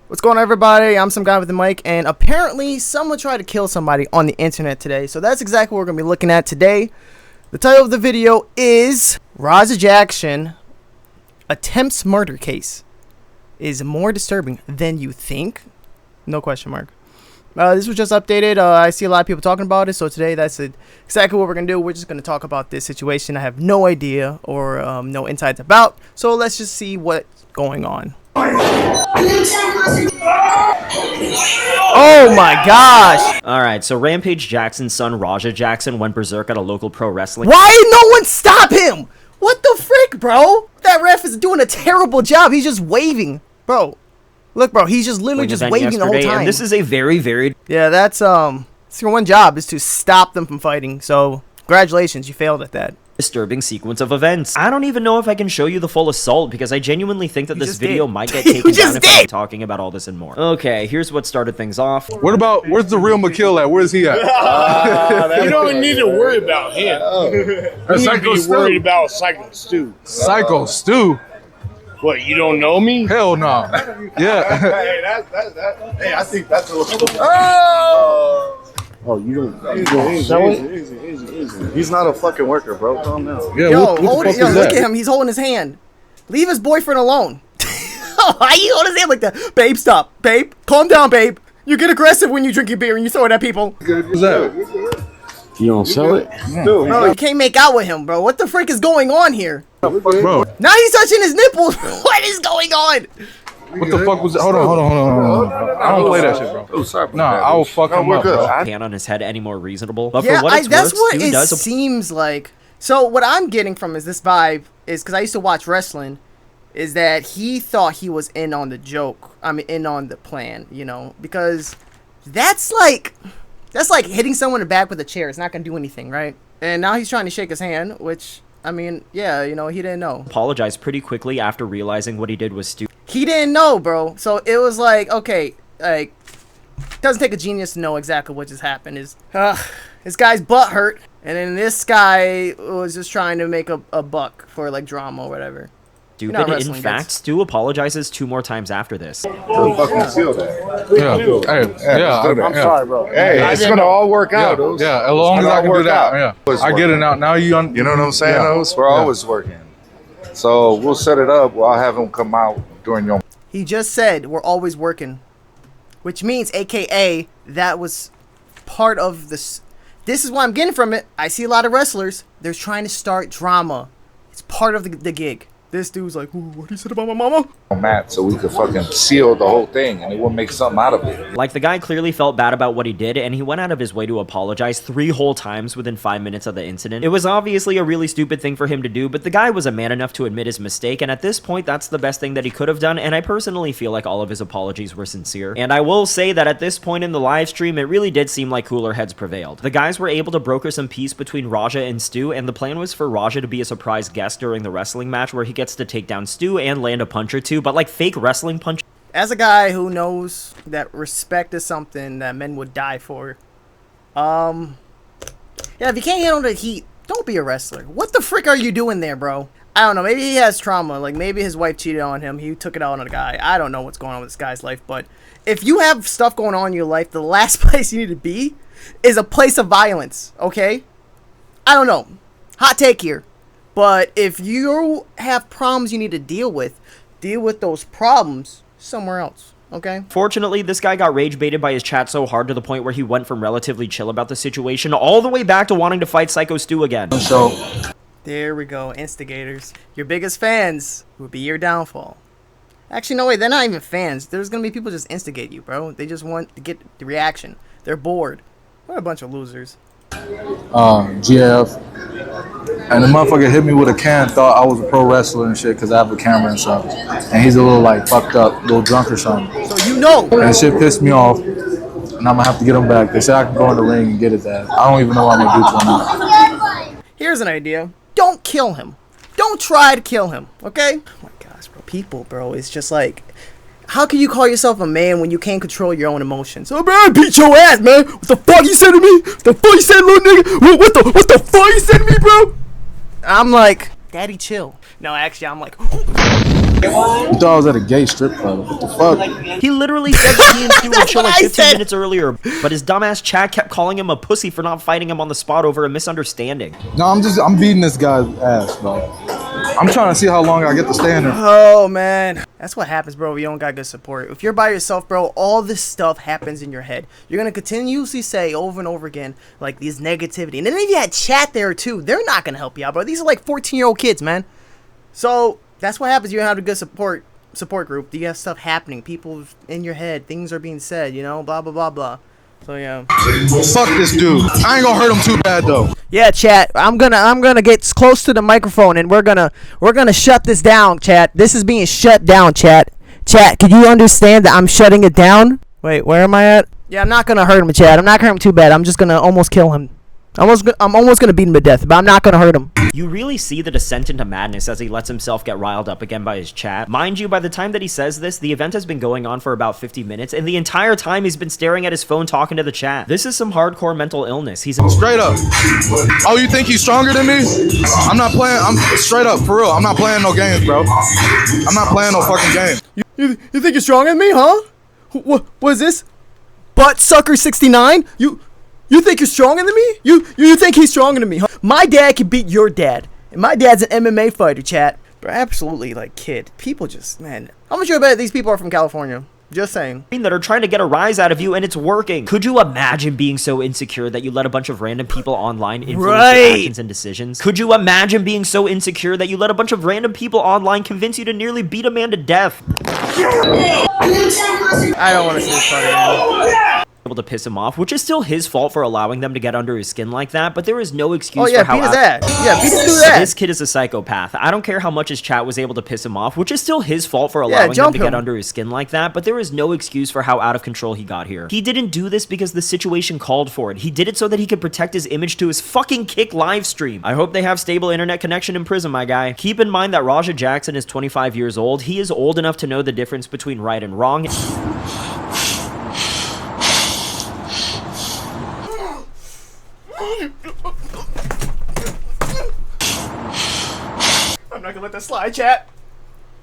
What's going on, everybody? I'm some guy with a mic, and apparently someone tried to kill somebody on the internet today. So that's exactly what we're going to be looking at today. The title of the video is Raja Jackson Attempts Murder Case is More Disturbing Than You Think? No question mark. This was just updated. I see a lot of people talking about it, so today that's exactly what we're going to do. We're just going to talk about this situation I have no idea or no insights about. So let's just see what's going on. Oh my gosh! Alright, so Rampage Jackson's son Raja Jackson went berserk at a local pro wrestling. Why did no one stop him? What the frick, bro? That ref is doing a terrible job. He's just waving. Bro, look, bro, he's just literally just waving the whole time. And this is a very... Yeah, that's your one job is to stop them from fighting. So, congratulations, you failed at that. Disturbing sequence of events. I don't even know if I can show you the full assault because I genuinely think that this video might get taken down if I'm talking about all this and more. Okay, here's what started things off. Where's the real McKill at? Where's he at? You don't need to worry about him. You need to be worried about Psycho Stu. Psycho Stu? What, you don't know me? Hell no. Yeah. Hey, I think that's a little... Oh, you don't sell it? Easy. He's not a fucking worker, bro. Calm down. Yeah, yo, what the fuck is look that? at him. He's holding his hand. Leave his boyfriend alone. Why you holding his hand like that? Babe, stop. Babe, calm down, babe. You get aggressive when you drink your beer and you throw it at people. What's that? You don't sell it? Bro, you can't make out with him, bro. What the frick is going on here? Bro, Now he's touching his nipples. What is going on? what the fuck was that? Hold on. I don't play that shit, bro. Oh, sorry. Nah, I'll fuck him up, bro. Hand on his head any more reasonable. But Yeah, for what it's that's worth, what Stu it does seems like. So what I'm getting from is this vibe is because I used to watch wrestling, is that he thought he was in on the joke. I mean, in on the plan, you know, because that's like hitting someone in the back with a chair. It's not gonna do anything, right? And now he's trying to shake his hand, which I mean, yeah, you know, he didn't know. apologized pretty quickly after realizing what he did was stupid. He didn't know, bro. So it was like, okay, like, doesn't take a genius to know exactly what just happened. This guy's butt hurt, and then this guy was just trying to make a buck for like drama or whatever. Stupid. In fact, Stu apologizes 2 more times after this. Fucking seal that. Yeah. I'm sorry, bro. Hey, it's gonna all work out. Yeah, as long as I can do that. Yeah, I get it now. Now you know what I'm saying? We're always working. So we'll set it up. I'll have him come out during your... He just said we're always working, which means, AKA, that was part of this. This is what I'm getting from it. I see a lot of wrestlers. They're trying to start drama. It's part of the gig. This dude's like, ooh, what he said about my mama? Mat, so we could fucking seal the whole thing and we'll make something out of it. Like, the guy clearly felt bad about what he did, and he went out of his way to apologize 3 whole times within 5 minutes of the incident. It was obviously a really stupid thing for him to do, but the guy was a man enough to admit his mistake, and at this point, that's the best thing that he could have done, and I personally feel like all of his apologies were sincere. And I will say that at this point in the live stream, it really did seem like cooler heads prevailed. The guys were able to broker some peace between Raja and Stu, and the plan was for Raja to be a surprise guest during the wrestling match where he gets to take down Stu and land a punch or two, but like fake wrestling punch. As a guy who knows that respect is something that men would die for, yeah, if you can't handle the heat, don't be a wrestler. What the frick are you doing there, bro? I don't know, maybe he has trauma, like maybe his wife cheated on him, he took it out on a guy. I don't know what's going on with this guy's life, but if you have stuff going on in your life, the last place you need to be is a place of violence, okay? I don't know, hot take here. But if you have problems you need to deal with those problems somewhere else, okay? Fortunately, this guy got rage baited by his chat so hard to the point where he went from relatively chill about the situation all the way back to wanting to fight Psycho Stu again. So, there we go, instigators. Your biggest fans would be your downfall. Actually, no, wait, they're not even fans. There's gonna be people just instigate you, bro. They just want to get the reaction. They're bored. What a bunch of losers. GF. And the motherfucker hit me with a can, thought I was a pro wrestler and shit because I have a camera and stuff. And he's a little like fucked up, a little drunk or something. So you know. And shit pissed me off. And I'm gonna have to get him back. They said I can go in the ring and get his ass. I don't even know what I'm gonna do to him now. Here's an idea. Don't kill him. Don't try to kill him, okay? Oh my gosh, bro. People, bro, it's just like, how can you call yourself a man when you can't control your own emotions? Oh, man, I beat your ass, man. What the fuck you said to me? What the fuck you said, little nigga? What the fuck you said to me, bro? I'm like, daddy, chill. No, actually, I'm like... thought I was at a gay strip club. What the fuck? He literally said that he and Stu would chill what like I 15 said. minutes earlier, but his dumbass chat kept calling him a pussy for not fighting him on the spot over a misunderstanding. No, I'm beating this guy's ass, bro. I'm trying to see how long I get to stay in there. Oh, man. That's what happens, bro, if you don't got good support. If you're by yourself, bro, all this stuff happens in your head. You're going to continuously say over and over again, like, these negativity. And then if you had chat there, too, they're not going to help you out, bro. These are, like, 14-year-old kids, man. So, that's what happens. You don't have a good support group. You have stuff happening. People in your head. Things are being said, you know, blah, blah, blah, blah. So, yeah. Fuck this dude. I ain't gonna hurt him too bad, though. Yeah, chat. I'm gonna get close to the microphone and we're gonna shut this down, chat. This is being shut down, chat. Chat, can you understand that I'm shutting it down? Wait, where am I at? Yeah, I'm not gonna hurt him, chat. I'm not gonna hurt him too bad. I'm just gonna almost kill him. I'm almost gonna beat him to death, but I'm not gonna hurt him. You really see the descent into madness as he lets himself get riled up again by his chat. Mind you, by the time that he says this, the event has been going on for about 50 minutes, and the entire time he's been staring at his phone talking to the chat. This is some hardcore mental illness. He's Straight up. Oh, you think he's stronger than me? I'm not playing. I'm straight up, for real. I'm not playing no games, bro. I'm not playing no fucking games. You think you're stronger than me, huh? What is this? Butt sucker 69? You think you're stronger than me? You think he's stronger than me, huh? My dad can beat your dad. And my dad's an MMA fighter, chat. But absolutely, like, kid. People just, man. How much you bet these people are from California? Just saying. that are trying to get a rise out of you, and it's working. Could you imagine being so insecure that you let a bunch of random people online influence your actions and decisions? Could you imagine being so insecure that you let a bunch of random people online convince you to nearly beat a man to death? I don't want to see this part again. Able to piss him off, which is still his fault for allowing them to get under his skin like that, but there is no excuse for how beat his ass. Yeah, beat his dude's ass. this kid is a psychopath. I don't care how much his chat was able to piss him off, which is still his fault for allowing them to get under his skin like that, but there is no excuse for how out of control he got here. He didn't do this because the situation called for it. He did it so that he could protect his image to his fucking Kick live stream. I hope they have stable internet connection in prison, my guy. Keep in mind that Raja Jackson is 25 years old. He is old enough to know the difference between right and wrong. I'm not gonna let that slide, chat.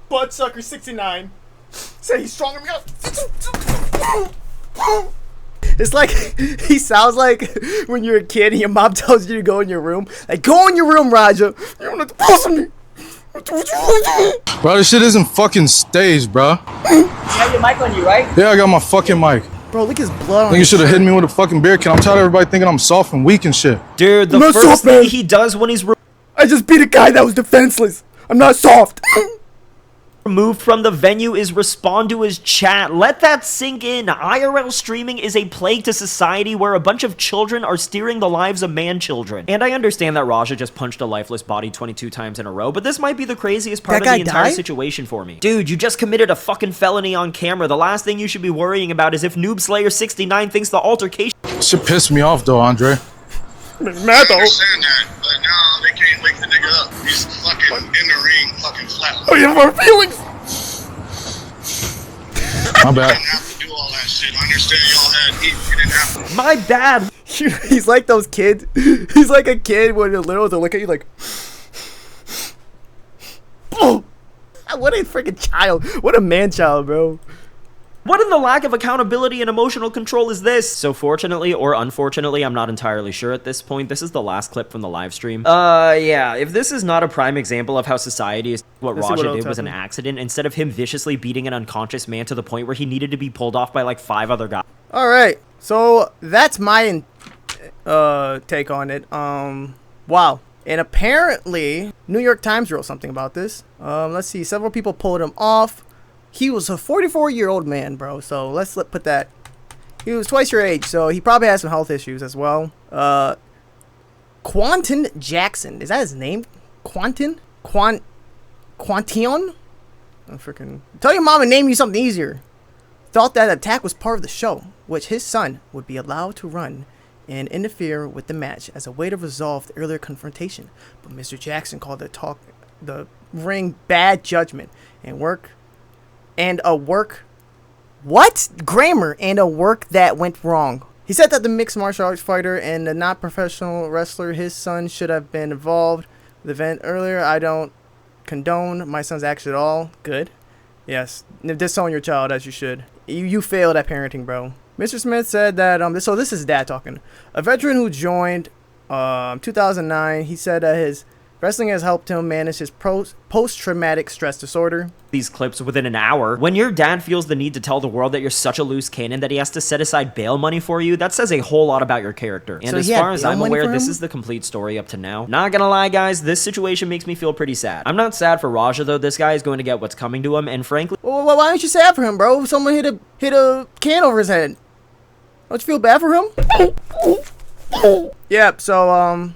Buttsucker 69. Say he's stronger than me. It's like, he sounds like when you're a kid and your mom tells you to go in your room. Like, go in your room, Raja. You don't have to push me. Bro, this shit isn't fucking staged, bro. You have your mic on you, right? Yeah, I got my fucking mic. Bro, look at his blood on I think you should have hit me with a fucking beer can. I'm tired of everybody thinking I'm soft and weak and shit. Dude, the first thing he does when he's I just beat a guy that was defenseless. I'm not soft. removed from the venue is respond to his chat. Let that sink in. IRL streaming is a plague to society where a bunch of children are steering the lives of man-children. And I understand that Raja just punched a lifeless body 22 times in a row, but this might be the craziest part of the entire situation for me. Dude, you just committed a fucking felony on camera. The last thing you should be worrying about is if Noob Slayer 69 thinks the altercation Shit pissed me off though, Andre. I understand that, but now they can't wake the nigga up. He's fucking in the ring, fucking flat. Oh, you have our feelings. My bad. You didn't have to do all that shit. I understand y'all had heat. You didn't have to. My bad. He's like those kids. He's like a kid when you're little to look at you like, oh, what a freaking child. What a man-child, bro. What in the lack of accountability and emotional control is this? So fortunately or unfortunately, I'm not entirely sure at this point, this is the last clip from the live stream. Yeah, if this is not a prime example of how society is, what Raja did was an accident instead of him viciously beating an unconscious man to the point where he needed to be pulled off by like 5 other guys. All right, so that's my take on it. Wow. And apparently, New York Times wrote something about this. Let's see, several people pulled him off. He was a 44-year-old man, bro. So let's put that. He was twice your age, so he probably has some health issues as well. Quanton Jackson, is that his name? Quantion? Oh, freaking. Tell your mom to name you something easier. Thought that attack was part of the show, which his son would be allowed to run and interfere with the match as a way to resolve the earlier confrontation. But Mr. Jackson called the ring bad judgment and grammar and a work that went wrong. He said that the mixed martial arts fighter and the not professional wrestler, his son, should have been involved with the event earlier. I don't condone my son's actions at all. Good. Yes. Disown your child as you should. You failed at parenting, bro. Mr. Smith said that, so this is his dad talking. A veteran who joined 2009, he said that his wrestling has helped him manage his post-traumatic stress disorder. These clips within an hour. When your dad feels the need to tell the world that you're such a loose cannon that he has to set aside bail money for you, that says a whole lot about your character. And So as he had far as bail I'm money aware, for this him? is the complete story up to now. Not gonna lie, guys, this situation makes me feel pretty sad. I'm not sad for Raja, though. This guy is going to get what's coming to him, and frankly, Well, why don't you sad for him, bro? Someone hit a can over his head. Don't you feel bad for him? Yep, so,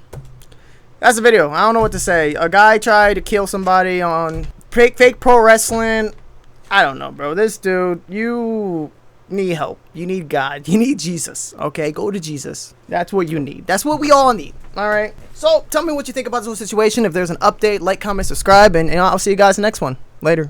that's the video. I don't know what to say. A guy tried to kill somebody on fake pro wrestling. I don't know, bro. This dude, you need help. You need God. You need Jesus. Okay, go to Jesus. That's what you need. That's what we all need. All right. So tell me what you think about this whole situation. If there's an update, like, comment, subscribe, and I'll see you guys in the next one. Later.